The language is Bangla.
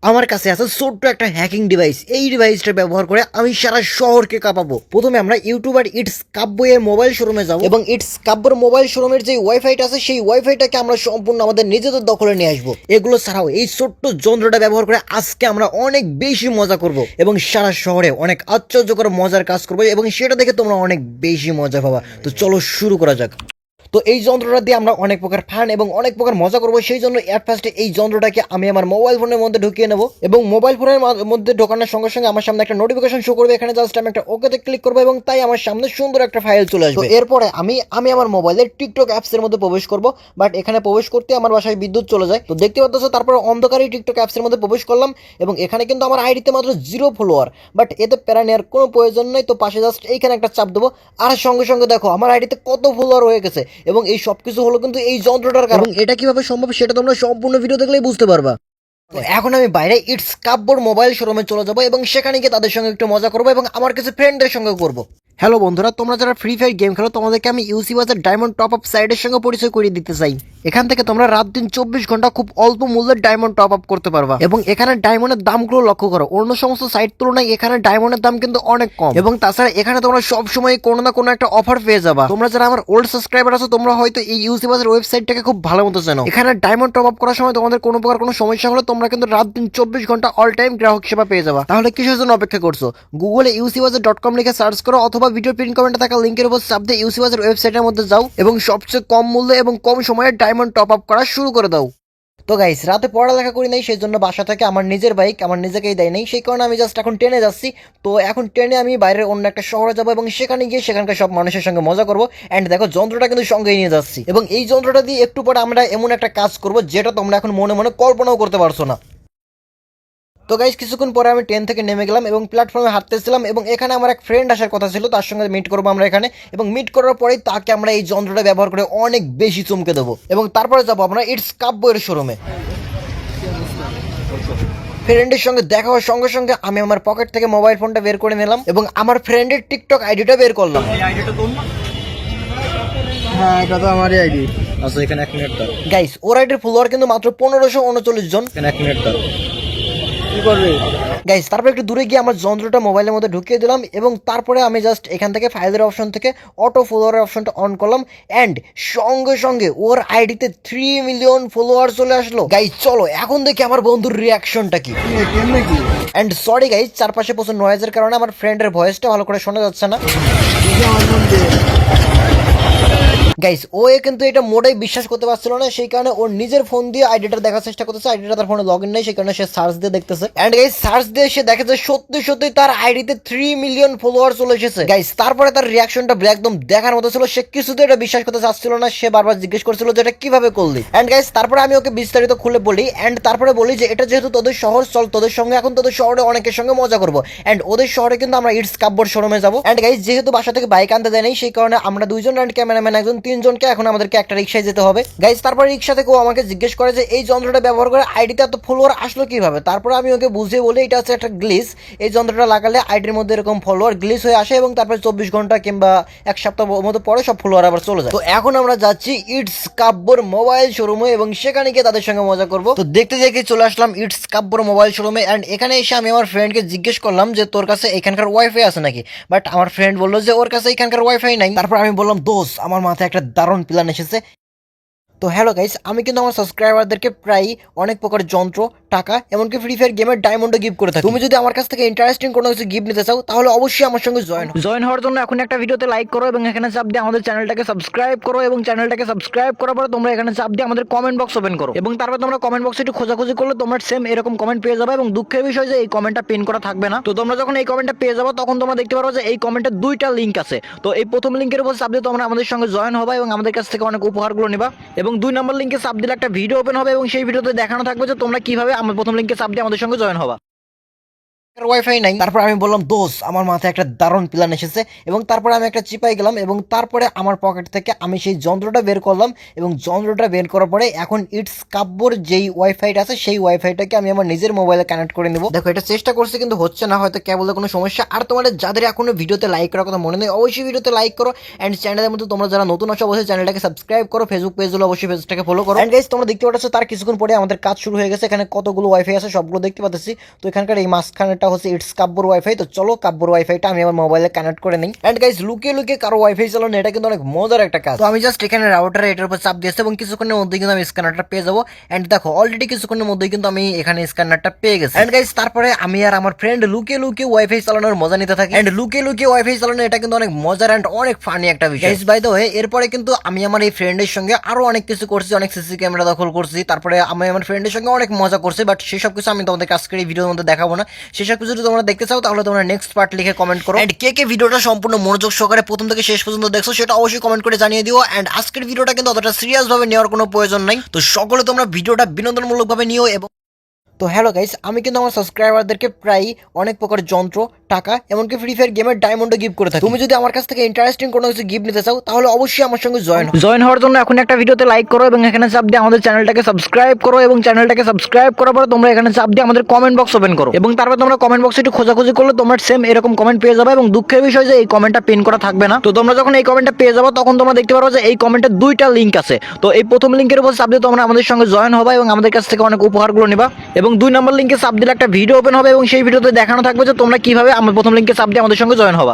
আমার কাছে আছে ছোট্ট একটা হ্যাকিং ডিভাইস। এই ডিভাইসটা ব্যবহার করে আমি সারা শহরকে কাঁপাবো। প্রথমে আমরা ইউটিউবার ইটস কাব্যের মোবাইল শোরুমে যাব এবং ইটস কাব্যের মোবাইল শোরুমের যে ওয়াইফাইটা আছে সেই ওয়াইফাইটাকে আমরা সম্পূর্ণ আমাদের নিজেদের দখলে নিয়ে আসবো। এগুলো ছাড়াও এই ছোট্ট যন্ত্রটা ব্যবহার করে আজকে আমরা অনেক বেশি মজা করব এবং সারা শহরে অনেক আশ্চর্যকর মজার কাজ করবো এবং সেটা দেখে তোমরা অনেক বেশি মজা পাবা। তো চলো শুরু করা যাক। তো এই যন্ত্রটা দিয়ে আমরা অনেক প্রকার ফান এবং অনেক প্রকার মজা করবো। সেই জন্য এট ফার্স্টে এই যন্ত্রটাকে আমি আমার মোবাইল ফোনের মধ্যে ঢুকিয়ে নেবো এবং মোবাইল ফোনের মধ্যে ঢোকানোর সঙ্গে সঙ্গে আমার সামনে একটা নোটিফিকেশন শো করবে। এখানে জাস্ট আমি একটা ওকেতে ক্লিক করবো এবং তাই আমার সামনে সুন্দর একটা ফাইল চলে আসবে। এরপরে আমি আমার মোবাইলের টিকটক অ্যাপসের মধ্যে প্রবেশ করবো, বাট এখানে প্রবেশ করতে আমার বাসায় বিদ্যুৎ চলে যায়। তো দেখতে পাচ্ছ, তারপরে অন্ধকারী টিকটক অ্যাপসের মধ্যে প্রবেশ করলাম এবং এখানে কিন্তু আমার আইডিতে মাত্র 0 ফলোয়ার, বাট এতে প্যারা নেওয়ার কোনো প্রয়োজন নেই। তো পাশে জাস্ট এইখানে একটা চাপ দেবো আর সঙ্গে সঙ্গে দেখো আমার আইডিতে কত ফলোয়ার হয়ে গেছে এবং এই সবকিছু হলো কিন্তু এই যন্ত্রটার কারণ। এটা কিভাবে সম্ভব সেটা তোমরা সম্পূর্ণ ভিডিও দেখলেই বুঝতে পারবা। তো এখন আমি বাইরে ইটস কাব্যর মোবাইল শোরুমে চলে যাবো এবং সেখানে গিয়ে তাদের সঙ্গে একটু মজা করবো এবং আমার কিছু ফ্রেন্ডদের সঙ্গে করবো। হ্যালো বন্ধুরা, তোমরা যারা ফ্রি ফায়ার গেম খেলো তোমাদেরকে আমি ইউসি বাজার ডায়মন্ড টপ আপ সাইডের সঙ্গে পরিচয় করিয়ে দিতে চাই। এখান থেকে তোমরা রাত দিন 24 ঘন্টা খুব অল্প মূল্যে ডায়মন্ড টপ আপ করতে পারবা এবং এখানে ডায়মন্ডের দামগুলো লক্ষ্য করো, অন্য সমস্ত সাইট তুলনায় এখানে ডায়মন্ডের দাম কিন্তু অনেক কম এবং তাছাড়া এখানে তোমরা সব সময় কোনো না কোনো একটা অফার পেয়ে যাবা। তোমরা যারা আমার ওল্ড সাবস্ক্রাইবার আছো তোমরা হয়তো এই ইউসি বাজার ওয়েবসাইটটাকে খুব ভালো মতো জানো। এখানে ডায়মন্ড টপ আপ করার সময় তোমাদের কোনো প্রকার কোনো সমস্যা হলে তোমরা কিন্তু রাত দিন 24 ঘন্টা অল টাইম গ্রাহক সেবা পেয়ে যাবা। তাহলে কিসের জন্য অপেক্ষা করছো? গুগলে ইউসিবাজার.com লিখে সার্চ করো অথবা ভিডিও পিন কমেন্টে থাকা লিংকের উপর চাপ দিয়ে ইউসিবাজার ওয়েবসাইটের মধ্যে যাও এবং সবচেয়ে কম মূল্যে এবং কম সময়ে ডায়মন্ড টপ আপ করা শুরু করে দাও। তো গাইস, রাতে পড়ালেখা করি নাই, সেই জন্য বাসা থেকে আমার নিজের বাইক আমার নিজেকেই দেয় নাই, সেই কারণে আমি জাস্ট এখন ট্রেনে যাচ্ছি। তো এখন ট্রেনে আমি বাইরের অন্য একটা শহরে যাবো এবং সেখানে গিয়ে সেখানকার সব মানুষের সঙ্গে মজা করবো। অ্যান্ড দেখো যন্ত্রটা কিন্তু সঙ্গেই নিয়ে যাচ্ছি এবং এই যন্ত্রটা দিয়ে একটু পরে আমরা এমন একটা কাজ করবো যেটা তোমরা এখন মনে মনে কল্পনাও করতে পারছো না। তো গাইস, কিছুক্ষণ পরে আমি ট্রেন থেকে নেমে গেলাম এবং প্ল্যাটফর্মে হাঁটতেছিলাম এবং এখানে আমার এক ফ্রেন্ড আসার কথা ছিল, তার সঙ্গে মিট করবো আমরা এখানে এবং মিট করার পরেই তাকে আমরা এই যন্ত্রটা ব্যবহার করে অনেক বেশি চমকে দেবো এবং তারপরে যাবো আমরা ইটস কাব্যের শোরুমে। ফ্রেন্ডের সঙ্গে দেখা হওয়ার সঙ্গে সঙ্গে আমি আমার পকেট থেকে মোবাইল ফোনটা বের করে নিলাম এবং আমার ফ্রেন্ডের টিকটক আইডিটা বের করলাম। হ্যাঁ, এটা তো আমারই আইডি। আচ্ছা, এখানে 1 মিনিট দাও। গাইস, ওর আইডির ফলোয়ার কিন্তু মাত্র 1539 জন। এখানে 1 মিনিট দাও। কি করবে? গাইস, তারপর একটু দূরে গিয়ে আমার যন্ত্রটা মোবাইলের মধ্যে ঢুকিয়ে দিলাম এবং তারপরে আমি জাস্ট এখান থেকে ফাইলের অপশন থেকে অটো ফলোয়ারের অপশনটা অন করলাম অ্যান্ড সঙ্গে সঙ্গে ওর আইডিতে 3 মিলিয়ন ফলোয়ার চলে আসলো। গাইস চলো এখন দেখি আমার বন্ধুর রিয়াকশনটা কি। অ্যান্ড সরি গাইস, চারপাশে প্রচুর নয়েজের কারণে আমার ফ্রেন্ডের ভয়েসটা ভালো করে শোনা যাচ্ছে না। গাইস, ও কিন্তু এটা মোটেই বিশ্বাস করতে পারছিল না, সেই কারণে ওর নিজের ফোন দিয়ে আইডিটা দেখার চেষ্টা করতেছে। আইডিটা তার ফোনে লগ ইন নেই, সেই কারণে সে সার্চ দিয়ে দেখতেছে। এন্ড গাইস, সার্চ দিয়ে সে দেখে যে সত্যি সত্যি তার আইডিতে 3 মিলিয়ন ফলোয়ার চলে এসেছে। গাইস, তারপরে তার রিয়াকশনটা একদম দেখার মতো ছিল। সে কিছুতে এটা বিশ্বাস করতে চাচ্ছিল না, সে বারবার জিজ্ঞেস করছিল যে এটা কিভাবে করলি। এন্ড গাইস, তারপরে আমি ওকে বিস্তারিত খুলে বলি এন্ড তারপরে বলি যে এটা যেহেতু তোদের শহর, চল তোদের সঙ্গে এখন তোদের শহরে অনেকের সঙ্গে মজা করবো। এন্ড ওদের শহরে কিন্তু আমরা ইটস কাব্যর শোরুমে যাবো। এন্ড গাইস, যেহেতু বাসা থেকে বাইক আনতে দেয় নাই, সেই কারণে আমরা 2 জন এন্ড ক্যামেরাম্যান একজন, 3 জনকে এখন আমাদেরকে একটা রিক্সায় যেতে হবে। গাইস, তারপর রিক্সা থেকে ও আমাকে জিজ্ঞেস করে যে এই যন্ত্রটা ব্যবহার করে আইডিতে এত ফলোয়ার আসলো কিভাবে। তারপর আমি ওকে বুঝিয়ে বলি এটা হচ্ছে একটা গ্লিচ, এই যন্ত্রটা লাগালে আইডির মধ্যে এরকম ফলোয়ার গ্লিচ হয়ে আসে এবং তারপর 24 ঘন্টা কিংবা 1 সপ্তাহ মতো পরে সব ফলোয়ার আবার চলে যায়। তো এখন আমরা যাচ্ছি ইটস কাব্যর মোবাইল শোরুমে এবং সেখানে গিয়ে তাদের সঙ্গে মজা করবো। তো দেখতে দেখে চলে আসলাম ইটস কাব্যর মোবাইল শোরুমে অ্যান্ড এখানে এসে আমি আমার ফ্রেন্ডকে জিজ্ঞেস করলাম যে তোর কাছে এখানকার ওয়াইফাই আছে নাকি, বাট আমার ফ্রেন্ড বললো যে ওর কাছে এখানকার ওয়াইফাই নাই। তারপর আমি বললাম দোস্ত, আমার মাথায় একটা দারুণ প্ল্যান এসেছে। তো হ্যালো গাইস, আমি কিন্তু আমার সাবস্ক্রাইবারদেরকে প্রায় অনেক প্রকার যন্ত্র, টাকা, এমনকি ফ্রি ফায়ার গেমের ডায়মন্ডও গিফট করে থাকি। তুমি যদি আমার কাছ থেকে ইন্টারেস্টিং কোনো কিছু গিফট নিতে চাও তাহলে অবশ্যই আমার সঙ্গে জয়েন হওয়ার জন্য এখন একটা ভিডিওতে লাইক করো এবং এখানে চাপ দিয়ে আমাদের চ্যানেলটাকে সাবস্ক্রাইব করো এবং চ্যানেলটাকে সাবস্ক্রাইব করার পরে তোমরা এখানে চাপ দিয়ে আমাদের কমেন্ট বক্স ওপেন করো এবং তারপর তোমরা কমেন্ট বক্সে একটু খোঁজাখুঁজি করলে তোমরা সেম এরকম কমেন্ট পেয়ে যাবে এবং দুঃখের বিষয় যে এই কমেন্টটা পিন করা থাকবে না। তো তোমরা যখন এই কমেন্টটা পেয়ে যাবে তখন তোমরা দেখতে পারো যে এই কমেন্টে 2টা লিঙ্ক আছে। তো এই প্রথম লিঙ্কের উপর চাপ দিয়ে তোমরা আমাদের সঙ্গে জয়েন হবে এবং আমাদের কাছ থেকে অনেক উপহারগুলো নিবা এবং 2 নম্বর লিঙ্কে চাপ দিলে একটা ভিডিও ওপেন হবে এবং সেই ভিডিওতে দেখানো থাকবে যে তোমরা কিভাবে আমার প্রথম লিঙ্কে চাপ দিয়ে আমাদের সঙ্গে জয়েন হবা। ওয়াইফাই নাই। তারপর আমি বললাম দোষ, আমার মাথায় একটা দারুণ প্ল্যান এসেছে, এবং তারপরে আমি একটা চিপাই গেলাম এবং তারপরে আমার পকেট থেকে আমি সেই যন্ত্রটা বের করলাম, এবং যন্ত্রটা বের করার পরে এখন ইটস কাব্যর যেই ওয়াইফাইটা আছে সেই ওয়াইফাইটাকে আমি আমার নিজের মোবাইলে কানেক্ট করে নেব। দেখো এটা চেষ্টা করছি কিন্তু হচ্ছে না, হয়তো কেবলের কোনো সমস্যা। আর তোমাদের যাদের এখনো ভিডিওতে লাইক করার কথা মনে নেই, অবশ্যই ভিডিওতে লাইক করো। অ্যান্ড চ্যানেলের মধ্যে তোমরা যারা নতুন আছো অবশ্যই চ্যানেলটাকে সাবস্ক্রাইব করো, ফেসবুক পেজ হলো অবশ্যই পেজটাকে ফলো করো। অ্যান্ড গাইস তোমরা দেখতে পাচ্ছ তার কিছুক্ষণ পরে আমাদের কাজ শুরু হয়ে গেছে। এখানে কতগুলো ওয়াইফাই আছে সবগুলো দেখতে পাচ্ছি। তো এখানকার এই মাঝখানেটা হচ্ছে ইটস কাব্যর ওয়াইফাই। তো চলো কাব্যর ওয়াইফাইটা আমি আমার মোবাইলে কানেক্ট করে নিই। এন্ড গাইস লুকিয়ে লুকিয়ে কারো ওয়াইফাই চালানো এটা কিন্তু অনেক মজার একটা কাজ। তো আমি জাস্ট এখানে রাউটারে এটার উপর চাপ দিয়েছি এবং কিছুক্ষণের মধ্যেই কিন্তু আমি স্ক্যানারটা পেয়ে যাবো। এন্ড দেখো অলরেডি কিছুক্ষণের মধ্যেই কিন্তু আমি এখানে স্ক্যানারটা পেয়ে গেছি। এন্ড গাইস তারপরে আমি আর আমার ফ্রেন্ড লুকিয়ে লুকিয়ে ওয়াইফাই চালানোর মজা নিতে থাকি। এন্ড লুকিয়ে লুকিয়ে ওয়াইফাই চালানো এটা কিন্তু অনেক মজার এন্ড অনেক ফানি একটা বিষয়। গাইস বাই দ্য ওয়ে এরপরে কিন্তু আমি আমার এই ফ্রেন্ডের সঙ্গে আরো অনেক কিছু করছি, অনেক সিসি ক্যামেরা দখল করছি, তারপরে আমি আমার ফ্রেন্ডের সঙ্গে অনেক মজা করছি। বাট সেসব কিছু আমি তোমাদের আজকের এই ভিডিওর মধ্যে দেখাবো না। সেসব কিছু যদি তোমরা দেখতে চাও তাহলে তোমরা নেক্সট পার্ট লিখে কমেন্ট করো। এন্ড কে কে ভিডিওটা সম্পূর্ণ মনোযোগ সহকারে প্রথম থেকে শেষ পর্যন্ত দেখছো সেটা অবশ্যই কমেন্ট করে জানিয়ে দিও। এন্ড আজকের ভিডিওটা কিন্তু অতটা সিরিয়াস ভাবে নেওয়ার কোনো প্রয়োজন নাই। তো সকলে তোমরা ভিডিওটা বিনোদনমূলক ভাবে নিও। এবং তো হ্যালো গাইস, আমি কিন্তু আমার সাবস্ক্রাইবারদেরকে প্রায় অনেক প্রকার যন্ত্র, টাকা, এমনকি ফ্রি ফায়ার গেমের ডায়মন্ডও গিফট করে থাকি। তুমি যদি আমার কাছ থেকে ইন্টারেস্টিং কোনো কিছু গিফট নিতে চাও তাহলে অবশ্যই আমার সঙ্গে জয়েন হওয়ার জন্য এখন একটা ভিডিওতে লাইক করো এবং এখানে চাপ দিয়ে আমাদের চ্যানেলটাকে সাবস্ক্রাইব করো, এবং চ্যানেলটাকে সাবস্ক্রাইব করার পরে তোমরা এখানে চাপ দিয়ে আমাদের কমেন্ট বক্স ওপেন করো, এবং তারপর তোমরা কমেন্ট বক্সে একটু খোঁজাখুঁজি করলে তোমরা সেম এরকম কমেন্ট পেয়ে যাবে। এবং দুঃখের বিষয় যে এই কমেন্টটা পিন করা থাকবে না। তো তোমরা যখন এই কমেন্টটা পেয়ে যাবে তখন তোমরা দেখতে পারবে যে এই কমেন্টে দুইটা লিঙ্ক আছে। তো এই প্রথম লিঙ্কের উপর চাপ দিয়ে তোমরা আমাদের সঙ্গে জয়েন হবে এবং আমাদের কাছ থেকে অনেক উপহারগুলো নিবা, এবং 2 নম্বর লিঙ্কে চাপ দিলে একটা ভিডিও ওপেন হবে এবং সেই ভিডিওতে দেখানো থাকবে যে তোমরা কিভাবে আমার প্রথম লিঙ্কে চাপ দিয়ে আমাদের সঙ্গে জয়েন হবা।